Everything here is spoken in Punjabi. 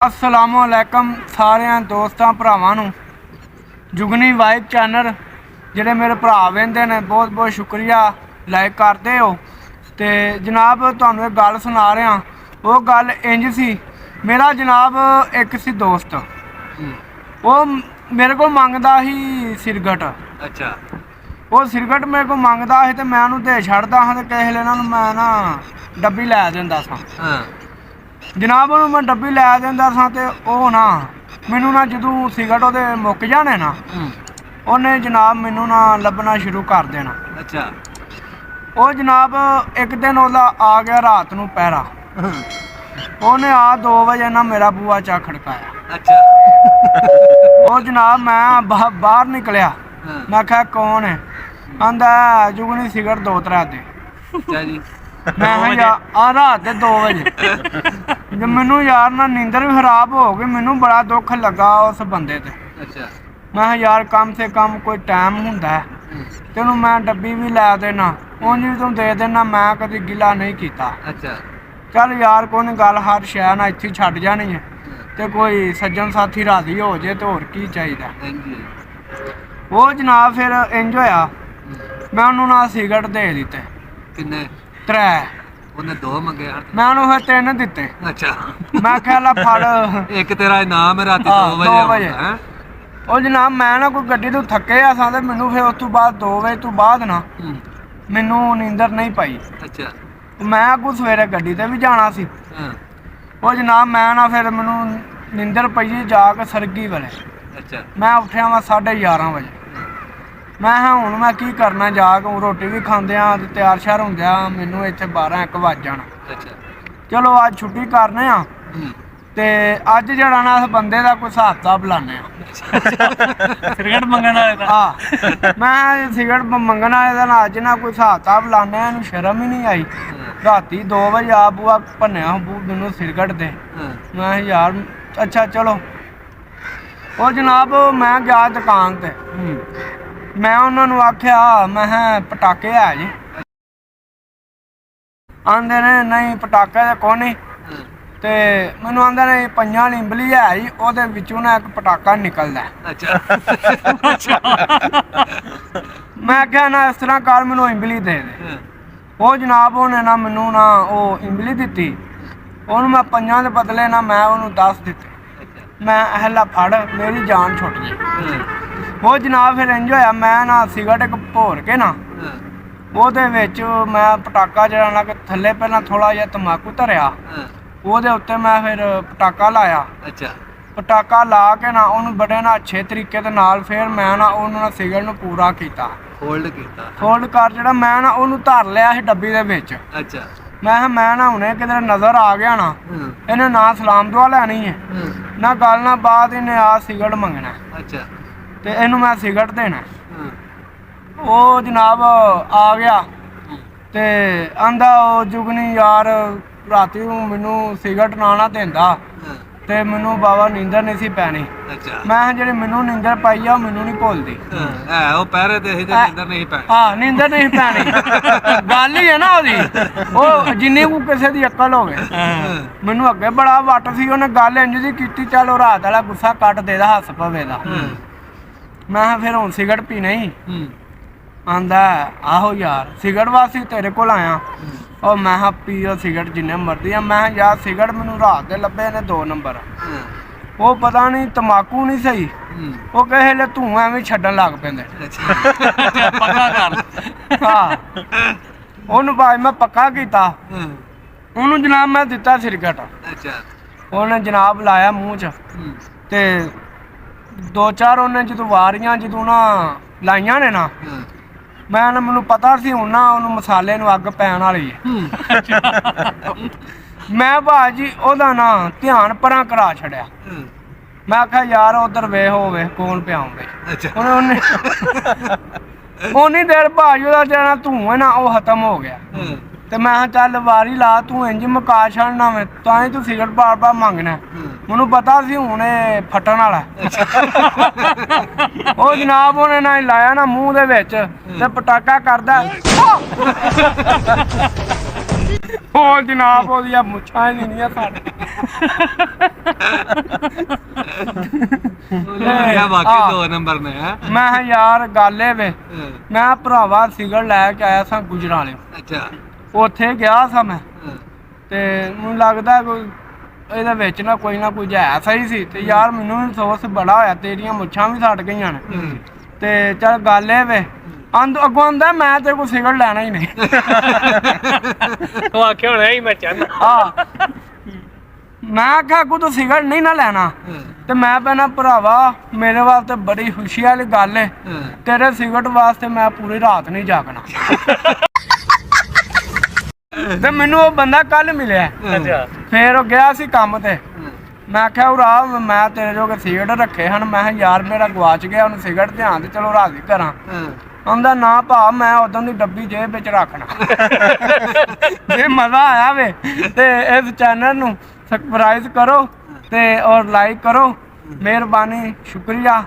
अस्सलामुअलैकुम सारे दोस्तों भरावां नूं जुगनी वाइब चैनल जिहड़े मेरे भरा वेंदे ने बहुत बहुत शुक्रिया लाइक करते हो। तो जनाब तुहानूं एक गल सुना रहा वो गल इंज सी मेरा जनाब एक सी दोस्त वो मेरे को मंगदा ही सिरगट। अच्छा वो सिरगट मेरे को मंगदा ही तो मैं उहनूं दे छड्डदा हां ते किसे वेले इन्हां नूं मैं ना डब्बी लै दिंदा सां। जनाब उन्होंने मैं डब्बी लै दिंदा सां ते ओह ना मैनू ना जदों सिगरट ओहदे मुक जाने ना उन्हें जनाब मैनू ना लभना शुरू कर देना। अच्छा वो जनाब एक दिन ओहदा आ गया रात नूं पहरा उन्हें आ 2 बजे ना मेरा बूआ चा खड़काया। अच्छा वो जनाब मैं बाहर निकलिया मैं आख्या कौन है आंदा जुगनी सिगरट 2-3 दे। अच्छा जी मैं यार रात के 2 बजे मैनू यार ना नींदर भी खराब हो गई मैनू बड़ा दुख लगा उस बंदे ते। अच्छा मैं यार कम से कम कोई टाइम हुंदा है तेनू मैं डब्बी भी लै देना उंज भी तू दे देना मैं कभी गिला नहीं किया। अच्छा चल यार कोई गल हर शै ना इत्थे छड्ड जानी है तो कोई सज्जन साथी राजी हो जाए तो होर की चाहिए। वो जनाब फिर इंज होया मैं उन्होंने ना सिगरट दे दिते। किन्ने 3 ਉਹਨੇ 2 ਮੰਗੇ ਹਨ। मैं उन्होंने फिर 3 दिते। अच्छा मैं कह ला फड़ ਇੱਕ ਤੇਰਾ ਇਨਾਮ ਹੈ ਰਾਤੀ 2 ਵਜੇ 2 ਵਜੇ ਹੈ। ਉਹ ਜਨਾਬ ਮੈਂ ਨਾ ਕੋਈ ਗੱਡੀ ਤੋਂ ਥੱਕੇ ਆ ਸਾਂ ਤੇ ਮੈਨੂੰ ਫਿਰ ਉਸ ਤੋਂ ਬਾਅਦ 2 ਵਜੇ ਤੋਂ ਬਾਅਦ ਨਾ ਮੈਨੂੰ ਨੀਂਦਰ ਨਹੀਂ ਪਾਈ। ਅੱਛਾ ਮੈਂ ਅੱਗੋਂ ਸਵੇਰੇ ਗੱਡੀ ਤੇ ਵੀ ਜਾਣਾ ਸੀ। ਹਾਂ ਉਹ ਜਨਾਬ ਮੈਂ ਨਾ ਫਿਰ ਮੈਨੂੰ ਨੀਂਦਰ ਪਈ ਜਾ ਕੇ ਸਰਗੀ ਵੇਲੇ ਅੱਛਾ ਮੈਂ ਉੱਠਿਆ ਮੈਂ 11:30 ਵਜੇ ਮੈਂ ਕਿਹਾ ਹੁਣ ਮੈਂ ਕੀ ਕਰਨਾ ਜਾ ਕੇ ਰੋਟੀ ਵੀ ਖਾਂਦੇ ਆ ਤੇ ਤਿਆਰ ਸ਼ਿਆਰ ਹੁੰਦੇ ਆ ਮੈਨੂੰ ਇੱਥੇ 12-1 ਵੱਜ ਜਾਣਾ। ਅੱਛਾ ਚਲੋ ਅੱਜ ਛੁੱਟੀ ਕਰਨੇ ਆ ਤੇ ਅੱਜ ਜਿਹੜਾ ਨਾ ਇਸ ਬੰਦੇ ਦਾ ਕੋਈ ਹਿਸਾਬ ਕਿਤਾਬ ਲਾਣੇ ਆ। ਸਿਗਰਟ ਮੰਗਣ ਵਾਲੇ ਦਾ ਹਾਂ ਮੈਂ ਸਿਗਰਟ ਮੰਗਣ ਵਾਲੇ ਦਾ ਨਾ ਅੱਜ ਨਾ ਕੋਈ ਹਿਸਾਬ ਕਿਤਾਬ ਲਾਣੇ ਆ। ਇਹਨੂੰ ਸ਼ਰਮ ਹੀ ਨਹੀਂ ਆਈ ਰਾਤੀ 2 ਵਜੇ ਆ ਬੂਆ ਭੰਨਿਆ ਬੂ ਮੈਨੂੰ ਸਿਗਰਟ ਦੇ। ਮੈਂ ਯਾਰ ਅੱਛਾ ਚਲੋ ਉਹ ਜਨਾਬ ਮੈਂ ਗਿਆ ਦੁਕਾਨ ਤੇ ਮੈਂ ਉਹਨਾਂ ਨੂੰ ਆਖਿਆ ਮੈਂ ਪਟਾਕੇ ਹੈ ਜੀ ਆਂਦੇ ਨੇ ਨਹੀਂ ਪਟਾਕੇ ਤਾਂ ਕੋਈ ਨਹੀਂ ਤੇ ਮੈਨੂੰ ਆਂਦੇ ਨੇ ਪੰਜਾਂ ਵਾਲੀ ਇੰਬਲੀ ਹੈ ਜੀ ਉਹਦੇ ਵਿੱਚੋਂ ਨਾ ਇੱਕ ਪਟਾਕਾ ਨਿਕਲਦਾ। ਅੱਛਾ ਮੈਂ ਕਿਹਾ ਨਾ ਇਸ ਤਰ੍ਹਾਂ ਕਰ ਮੈਨੂੰ ਇੰਬਲੀ ਦੇ ਦੇ। ਉਹ ਜਨਾਬ ਉਹਨੇ ਨਾ ਮੈਨੂੰ ਨਾ ਉਹ ਇੰਬਲੀ ਦਿੱਤੀ ਉਹਨੂੰ ਮੈਂ ਪੰਜਾਂ ਦੇ ਬਦਲੇ ਨਾ ਮੈਂ ਉਹਨੂੰ 10 ਦਿੱਤੇ। ਮੈਂ ਅਹਲਾ ਫੜ ਮੇਰੀ ਜਾਨ ਛੁੱਟ ਗਈ। ਉਹ ਜਨਾਬ ਫਿਰ ਇੰਜ ਹੋਇਆ ਮੈਂ ਨਾ ਸਿਗਰਟ ਇੱਕ ਭੋਰ ਕੇ ਨਾ ਉਹਦੇ ਵਿੱਚ ਮੈਂ ਪਟਾਕਾ ਜਿਹੜਾ ਨਾ ਕਿ ਥੱਲੇ ਪਹਿਲਾਂ ਥੋੜਾ ਜਿਹਾ ਤੰਬਾਕੂ ਧਰਿਆ ਉਹਦੇ ਉੱਤੇ ਮੈਂ ਫਿਰ ਪਟਾਕਾ ਲਾਇਆ। ਅੱਛਾ ਪਟਾਕਾ ਲਾ ਕੇ ਨਾ ਉਹਨੂੰ ਬੜੇ ਨਾ ਅੱਛੇ ਤਰੀਕੇ ਦੇ ਨਾਲ ਫਿਰ ਮੈਂ ਨਾ ਉਹਨੂੰ ਨਾ ਸਿਗਰਟ ਨੂੰ ਪੂਰਾ ਕੀਤਾ ਫੋਲਡ ਕਰ ਜਿਹੜਾ ਮੈਂ ਨਾ ਉਹਨੂੰ ਧਰ ਲਿਆ ਸੀ ਡੱਬੀ ਦੇ ਵਿੱਚ। ਅੱਛਾ ਮੈਂ ਕਿਹਾ ਮੈਂ ਨਾ ਹੁਣੇ ਕਿਧਰ ਨਜ਼ਰ ਆ ਗਿਆ ਨਾ ਇਹਨੇ ਨਾ ਸਲਾਮ ਦੁਆ ਲੈਣੀ ਹੈ ਨਾ ਗੱਲ ਨਾ ਬਾਤ ਇਹਨੇ ਆ ਸਿਗਰਟ ਮੰਗਣਾ। ਅੱਛਾ ਤੇ ਇਹਨੂੰ ਮੈਂ ਸਿਗਰਟ ਦੇਣਾ। ਉਹ ਜਨਾਬ ਆ ਗਿਆ ਤੇ ਆਂਦਾ ਉਹ ਜੁਗਨੀ ਯਾਰ ਰਾਤੀ ਨੂੰ ਮੈਨੂੰ ਸਿਗਰਟ ਨਾ ਦਿੰਦਾ ਤੇ ਮੈਨੂੰ ਬਾਬਾ ਨੀਂਦਰ ਨਹੀਂ ਸੀ ਪੈਣੀ। ਅੱਛਾ ਮੈਂ ਜਿਹੜੀ ਮੈਨੂੰ ਨੀਂਦਰ ਪਾਈ ਆ ਉਹ ਮੈਨੂੰ ਨਹੀਂ ਭੁੱਲਦੀ। ਉਹ ਪਹਿਰੇ ਤੇ ਅਸੀਂ ਤੇ ਨੀਂਦਰ ਨਹੀਂ ਪੈਣੀ। ਹਾਂ ਨੀਂਦਰ ਨਹੀਂ ਪੈਣੀ ਗੱਲ ਹੀ ਹੈ ਨਾ ਉਹਦੀ ਉਹ ਜਿੰਨੀ ਕੋ ਕਿਸੇ ਦੀ ਅਕਲ ਹੋਵੇ। ਮੈਨੂੰ ਅੱਗੇ ਬੜਾ ਵੱਟ ਸੀ ਉਹਨੇ ਗੱਲ ਇੰਝ ਦੀ ਕੀਤੀ ਚੱਲ ਉਹ ਰਾਤ ਵਾਲਾ ਗੁੱਸਾ ਕੱਟ ਦੇ ਦਾ ਹੱਸ ਪਵੇ ਦਾ। ਮੈਂ ਫਿਰ ਹੁਣ ਸਿਗਰਟ ਪੀ ਨਹੀਂ ਆਂਦਾ ਆਹੋ ਯਾਰ ਸਿਗਰਟ ਵਾਸਤੇ ਤੇਰੇ ਕੋਲ ਆਇਆ। ਉਹ ਮੈਂ ਕਿਹਾ ਪੀਓ ਸਿਗਰਟ ਜਿੰਨੇ ਮਰਜ਼ੀ ਆ। ਮੈਂ ਯਾਰ ਸਿਗਰਟ ਮੈਨੂੰ ਰਾਤ ਦੇ ਲੱਭੇ ਨੇ 2 ਨੰਬਰ ਉਹ ਪਤਾ ਨਹੀਂ ਤੰਬਾਕੂ ਨਹੀਂ ਸਹੀ ਉਹ ਕਹੇ ਲੈ ਤੂੰ ਐਵੇਂ ਛੱਡਣ ਲੱਗ ਪੈਂਦੇ। ਪੱਕਾ ਕਰ ਹਾਂ ਉਹਨੂੰ ਭਾਈ ਮੈਂ ਪੱਕਾ ਕੀਤਾ ਉਹਨੂੰ ਜਨਾਬ ਮੈਂ ਦਿੱਤਾ ਸਿਗਰਟ। ਅੱਛਾ ਉਹਨੇ ਜਨਾਬ ਲਾਇਆ ਮੂੰਹ 'ਚ ਤੇ 2-4 ਉਹਨੇ ਜਦੋਂ ਵਾਰੀਆਂ ਜਦੋਂ ਨਾ ਲਾਈਆਂ ਨੇ ਨਾ ਮੈਂ ਨਾ ਮੈਨੂੰ ਪਤਾ ਸੀ ਹੁਣ ਨਾ ਉਹਨੂੰ ਮਸਾਲੇ ਨੂੰ ਅੱਗ ਪੈਣ ਵਾਲੀ ਹੈ। ਮੈਂ ਭਾਜੀ ਉਹਦਾ ਨਾ ਧਿਆਨ ਪਰਾਂ ਕਰਾ ਛੱਡਿਆ। ਮੈਂ ਆਖਿਆ ਯਾਰ ਉਧਰ ਵੇਖ ਹੋਵੇ ਕੌਣ ਪਿਆਉਂਦੇ ਉਹਨੇ ਉਨੀ ਦੇਰ ਭਾਜੀ ਉਹਦਾ ਜਿਹੜਾ ਧੂੰਆਂ ਨਾ ਉਹ ਖਤਮ ਹੋ ਗਿਆ ਤੇ ਮੈਂ ਕਿਹਾ ਚੱਲ ਵਾਰੀ ਲਾ ਤੂੰ ਇੰਜ ਮੁਕਾ ਛੱਡਣਾ ਵੇ ਤਾਂ ਹੀ ਤੂੰ ਸਿਗਰਟ ਬਾਰ ਮੰਗਣਾ। ਮੈਨੂੰ ਪਤਾ ਸੀ ਹੁਣ ਇਹ ਫਟਣ ਵਾਲਾ। ਉਹ ਜਨਾਬ ਉਹਨੇ ਨਾ ਲਾਇਆ ਨਾ ਮੂੰਹ ਦੇ ਵਿੱਚ ਤੇ ਪਟਾਕਾ ਕਰਦਾ ਉਹ ਜਨਾਬ ਉਹਦੀਆਂ ਮੁੱਛਾਂ ਹੀ ਨਹੀਂ ਸਾਡੇ ਇਹ ਵਾਕਈ 2 ਨੰਬਰ ਨੇ ਹੈ। ਮੈਂ ਕਿਹਾ ਯਾਰ ਗੱਲ ਇਹ ਵੇ, ਮੈਂ ਭਰਾਵਾ ਸਿਗਰਟ ਲੈ ਕੇ ਆਇਆ ਸਾਂ ਗੁਜਰਾਲੇ, ਅੱਛਾ ਉੱਥੇ ਗਿਆ ਸਾਂ ਮੈਂ ਤੇ ਮੈਨੂੰ ਲੱਗਦਾ ਕੋਈ ਇਹਦੇ ਵਿੱਚ ਨਾ ਕੋਈ ਹੈ ਸਹੀ ਸੀ ਤੇ ਯਾਰ ਮੈਨੂੰ ਵੀ ਅਫਸੋਸ ਬੜਾ ਹੋਇਆ, ਤੇਰੀਆਂ ਮੁੱਛਾਂ ਵੀ ਸੜ ਗਈਆਂ ਨੇ ਤੇ ਚੱਲ ਗੱਲ ਇਹ ਵੇ ਅੱਗੋਂ ਆਂਦਾ ਮੈਂ ਤੇਰੇ ਕੋਲ ਸਿਗਰਟ ਲੈਣਾ ਹੀ ਨਹੀਂ। ਉਹ ਆਖਿਆ ਹੋਣਾ ਹੀ ਮੈਂ ਚਾਹਨਾ। ਹਾਂ ਮੈਂ ਆਖਿਆ ਅੱਗੋਂ ਤੂੰ ਸਿਗਰਟ ਨਹੀਂ ਨਾ ਲੈਣਾ ਤੇ ਮੈਂ ਪਹਿਣਾ ਭਰਾਵਾ ਮੇਰੇ ਵਾਸਤੇ ਬੜੀ ਖੁਸ਼ੀ ਵਾਲੀ ਗੱਲ ਹੈ, ਤੇਰੇ ਸਿਗਰਟ ਵਾਸਤੇ ਮੈਂ ਪੂਰੀ ਰਾਤ ਨਹੀਂ ਜਾਗਣਾ। ਤੇ ਮੈਨੂੰ ਉਹ ਬੰਦਾ ਕੱਲ ਮਿਲਿਆ, ਅੱਛਾ ਫੇਰ ਉਹ ਗਿਆ ਸੀ ਕੰਮ ਤੇ, ਮੈਂ ਆਖਿਆ ਉਰਾ ਮੈਂ ਤੇਰੇ ਜੋਗੇ ਸਿਗਰਟ ਰੱਖੇ ਹਨ, ਮੈਂ ਕਿਹਾ ਯਾਰ ਮੇਰਾ ਗਵਾਚ ਗਿਆ, ਉਹਨੂੰ ਸਿਗਰਟ ਧਿਆਨ ਤੇ ਚਲੋ ਰਾਜ਼ੀ ਕਰਾਂ। ਆਂਦਾ ਨਾ ਭਾ ਮੈਂ ਉਦੋਂ ਦੀ ਡੱਬੀ ਜੇਬ ਵਿੱਚ ਰੱਖਣਾ। ਜੇ ਮਜ਼ਾ ਆਇਆ ਵੇ ਤੇ ਇਸ ਚੈਨਲ ਨੂੰ ਸਬਸਕ੍ਰਾਈਬ ਕਰੋ ਤੇ ਔਰ ਲਾਈਕ ਕਰੋ, ਮਿਹਰਬਾਨੀ, ਸ਼ੁਕਰੀਆ।